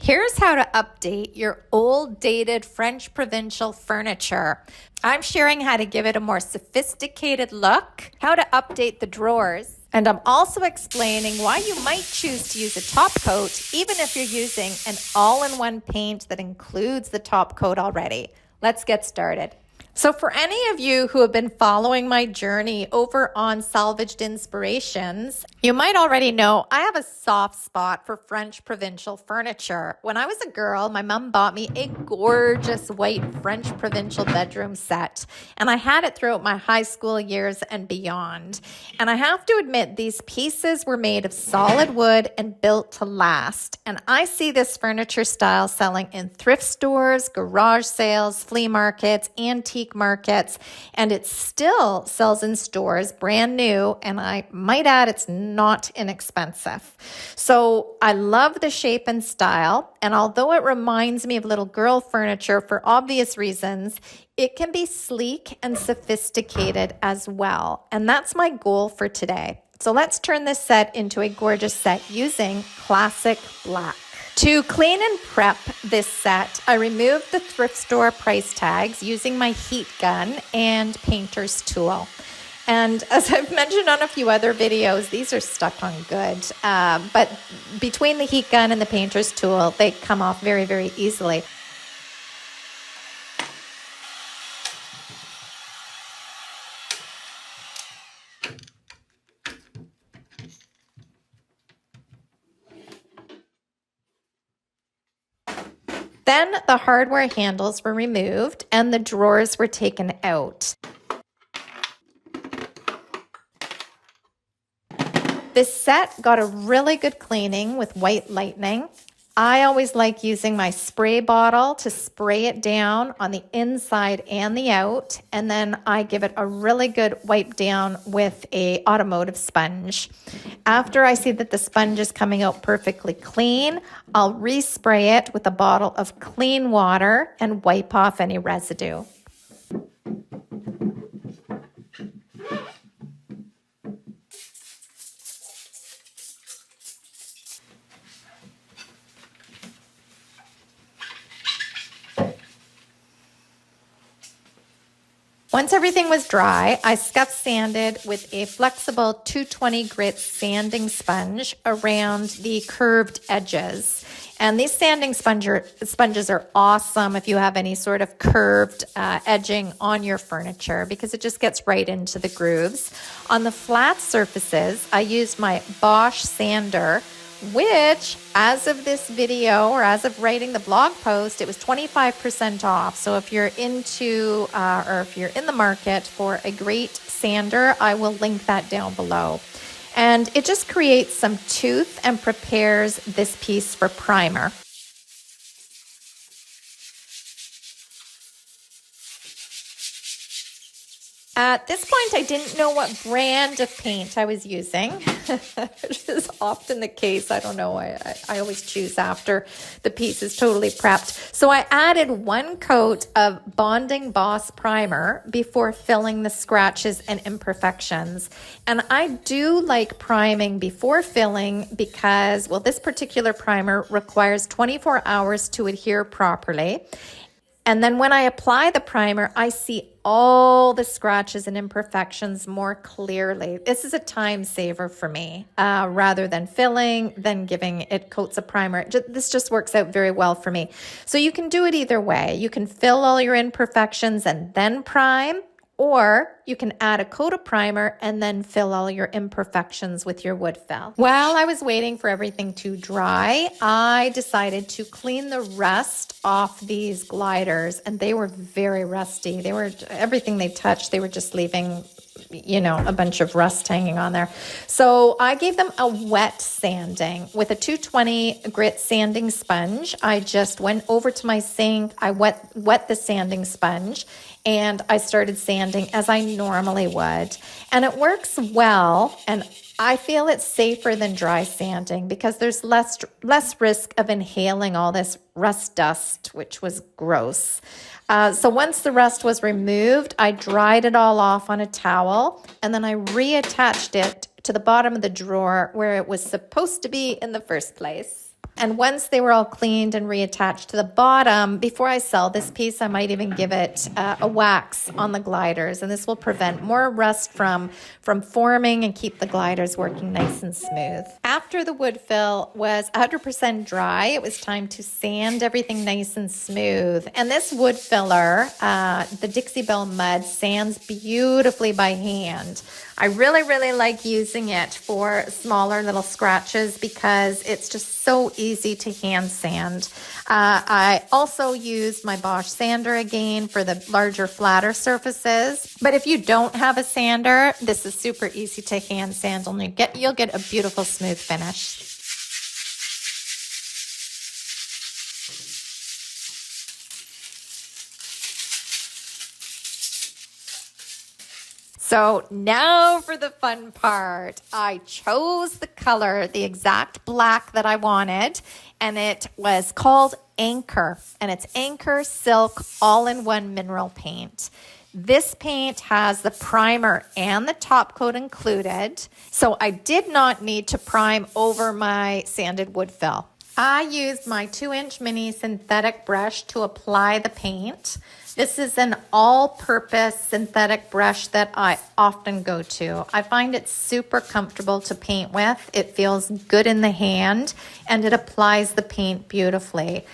Here's how to update your old dated French Provincial furniture. I'm sharing how to give it a more sophisticated look, how to update the drawers, and I'm also explaining why you might choose to use a top coat even if you're using an all-in-one paint that includes the top coat already. Let's get started. So for any of you who have been following my journey over on Salvaged Inspirations, you might already know I have a soft spot for French Provincial furniture. When I was a girl, my mom bought me a gorgeous white French Provincial bedroom set, and I had it throughout my high school years and beyond. And I have to admit, these pieces were made of solid wood and built to last. And I see this furniture style selling in thrift stores, garage sales, flea markets, antique markets, and it still sells in stores brand new, and I might add it's not inexpensive. So I love the shape and style, and although it reminds me of little girl furniture for obvious reasons, it can be sleek and sophisticated as well, and that's my goal for today. So let's turn this set into a gorgeous set using classic black. To clean and prep this set, I removed the thrift store price tags using my heat gun and painter's tool. And as I've mentioned on a few other videos, these are stuck on good. But between the heat gun and the painter's tool, they come off very, very easily. Then the hardware handles were removed and the drawers were taken out. This set got a really good cleaning with white lightning. I always like using my spray bottle to spray it down on the inside and the out, and then I give it a really good wipe down with an automotive sponge. After I see that the sponge is coming out perfectly clean, I'll respray it with a bottle of clean water and wipe off any residue. Once everything was dry, I scuff sanded with a flexible 220 grit sanding sponge around the curved edges. And these sanding sponges are awesome if you have any sort of curved edging on your furniture because it just gets right into the grooves. On the flat surfaces, I used my Bosch sander, which as of this video or as of writing the blog post, it was 25% off. So if you're into or if you're in the market for a great sander, I will link that down below. And it just creates some tooth and prepares this piece for primer. At this point, I didn't know what brand of paint I was using, which is often the case. I don't know. I always choose after the piece is totally prepped. So I added 1 coat of Bonding Boss primer before filling the scratches and imperfections. And I do like priming before filling because, well, this particular primer requires 24 hours to adhere properly. And then when I apply the primer, I see all the scratches and imperfections more clearly. This is a time saver for me. Rather than filling, then giving it coats of primer. This just works out very well for me. So you can do it either way. You can fill all your imperfections and then prime, or you can add a coat of primer and then fill all your imperfections with your wood fill. While I was waiting for everything to dry, I decided to clean the rust off these gliders, and they were very rusty. They were, everything they touched, they were just leaving, you know, a bunch of rust hanging on there. So I gave them a wet sanding with a 220 grit sanding sponge. I just went over to my sink, I wet the sanding sponge, and I started sanding as I normally would. And it works well, and I feel it's safer than dry sanding because there's less risk of inhaling all this rust dust, which was gross. So once the rust was removed, I dried it all off on a towel, and then I reattached it to the bottom of the drawer where it was supposed to be in the first place. And once they were all cleaned and reattached to the bottom, before I sell this piece, I might even give it a wax on the gliders. And this will prevent more rust from forming and keep the gliders working nice and smooth. After the wood fill was 100% dry, it was time to sand everything nice and smooth. And this wood filler, the Dixie Belle Mud, sands beautifully by hand. I really, really like using it for smaller little scratches because it's just so easy to hand sand. I also use my Bosch sander again for the larger, flatter surfaces. But if you don't have a sander, this is super easy to hand sand and you'll get a beautiful smooth finish. So now for the fun part. I chose the color, the exact black that I wanted, and it was called Anchor, and it's Anchor Silk All-in-One Mineral Paint. This paint has the primer and the top coat included, so I did not need to prime over my sanded wood fill. I used my 2-inch mini synthetic brush to apply the paint. This is an all-purpose synthetic brush that I often go to. I find it super comfortable to paint with. It feels good in the hand, and it applies the paint beautifully.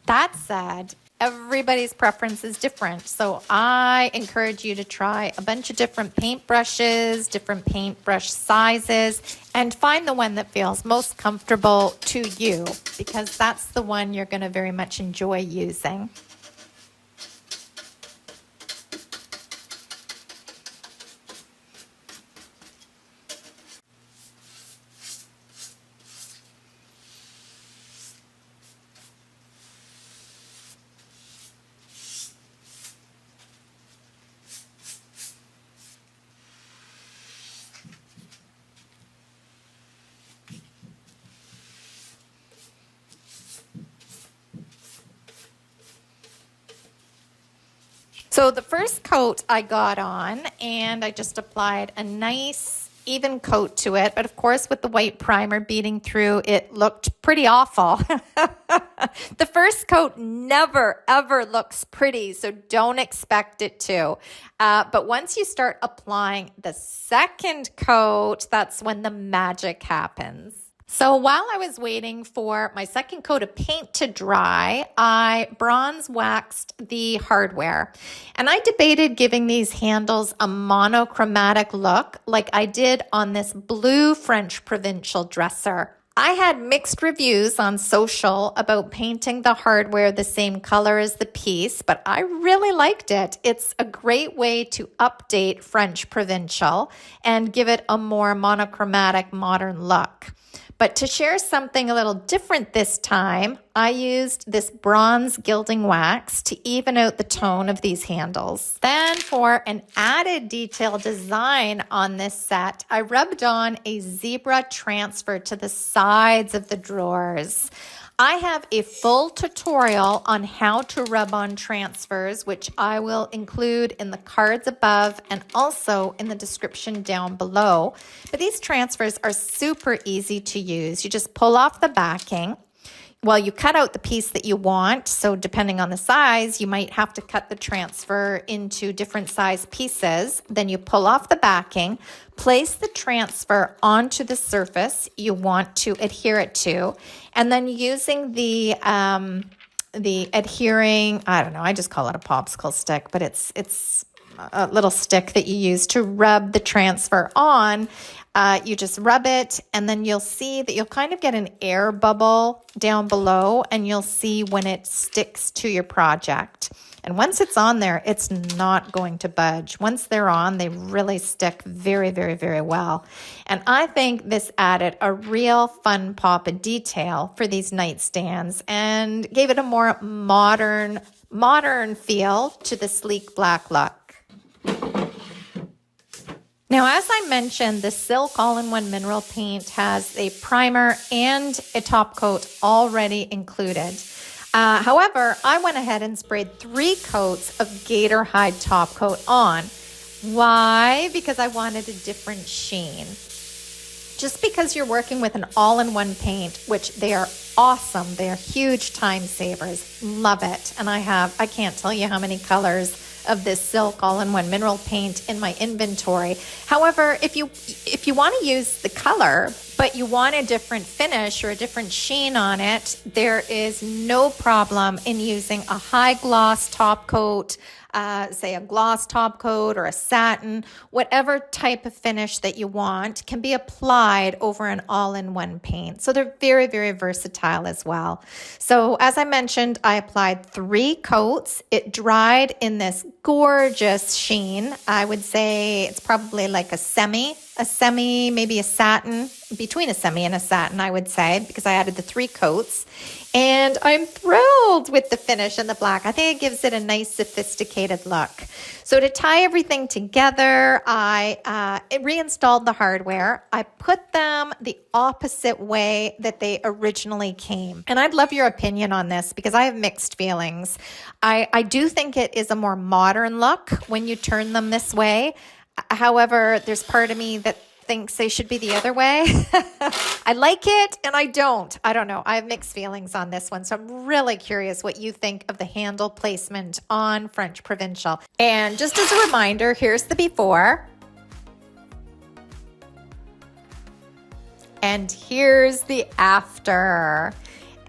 That said, everybody's preference is different, so I encourage you to try a bunch of different paint brushes, different paintbrush sizes, and find the one that feels most comfortable to you, because that's the one you're going to very much enjoy using. So the first coat I got on, and I just applied a nice even coat to it. But of course, with the white primer beating through, it looked pretty awful. The first coat never, ever looks pretty, so don't expect it to. But once you start applying the second coat, that's when the magic happens. So while I was waiting for my second coat of paint to dry, I bronze waxed the hardware. And I debated giving these handles a monochromatic look like I did on this blue French Provincial dresser. I had mixed reviews on social about painting the hardware the same color as the piece, but I really liked it. It's a great way to update French Provincial and give it a more monochromatic modern look. But to share something a little different this time, I used this Bronze Gilding Wax to even out the tone of these handles. Then for an added detail design on this set, I rubbed on a zebra transfer to the sides of the drawers. I have a full tutorial on how to rub on transfers, which I will include in the cards above and also in the description down below. But these transfers are super easy to use. You just pull off the backing. Well, you cut out the piece that you want, so depending on the size, you might have to cut the transfer into different size pieces. Then you pull off the backing, place the transfer onto the surface you want to adhere it to, and then using the adhering, I don't know, I just call it a popsicle stick, but it's a little stick that you use to rub the transfer on. You just rub it, and then you'll see that you'll kind of get an air bubble down below, and you'll see when it sticks to your project. And once it's on there, it's not going to budge. Once they're on, they really stick very, very, very well. And I think this added a real fun pop of detail for these nightstands and gave it a more modern feel to the sleek black look. Now, as I mentioned, the Silk All-in-One Mineral Paint has a primer and a top coat already included. However, I went ahead and sprayed 3 coats of Gator Hide top coat on. Why? Because I wanted a different sheen. just because you're working with an all-in-one paint, which they are awesome. They are huge time savers. Love it. And I can't tell you how many colors of this silk all-in-one mineral paint in my inventory. However, if you want to use the color, but you want a different finish or a different sheen on it, there is no problem in using a high gloss top coat, say a gloss top coat or a satin, whatever type of finish that you want can be applied over an all-in-one paint. So they're very, very versatile as well. So as I mentioned, I applied 3 coats. It dried in this gorgeous sheen. I would say it's probably like a semi, maybe a satin, between a semi and a satin, I would say, because I added the 3 coats. And I'm thrilled with the finish and the black. I think it gives it a nice sophisticated look. So to tie everything together, I reinstalled the hardware. I put them the opposite way that they originally came. And I'd love your opinion on this because I have mixed feelings. I do think it is a more modern look when you turn them this way. However, there's part of me that thinks they should be the other way. I like it and I don't. I don't know. I have mixed feelings on this one. So I'm really curious what you think of the handle placement on French Provincial. And just as a reminder, here's the before. And here's the after.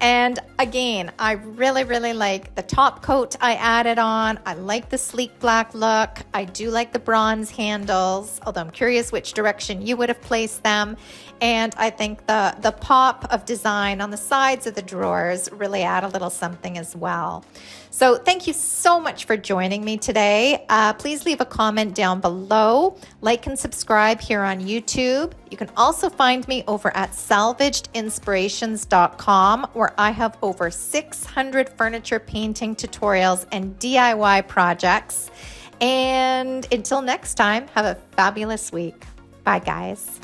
And again, I really, really like the top coat I added on. I like the sleek black look. I do like the bronze handles, although I'm curious which direction you would have placed them. And I think the pop of design on the sides of the drawers really add a little something as well. So thank you so much for joining me today. Please leave a comment down below. Like and subscribe here on YouTube. You can also find me over at salvagedinspirations.com, where I have over 600 furniture painting tutorials and DIY projects. And until next time, have a fabulous week. Bye, guys.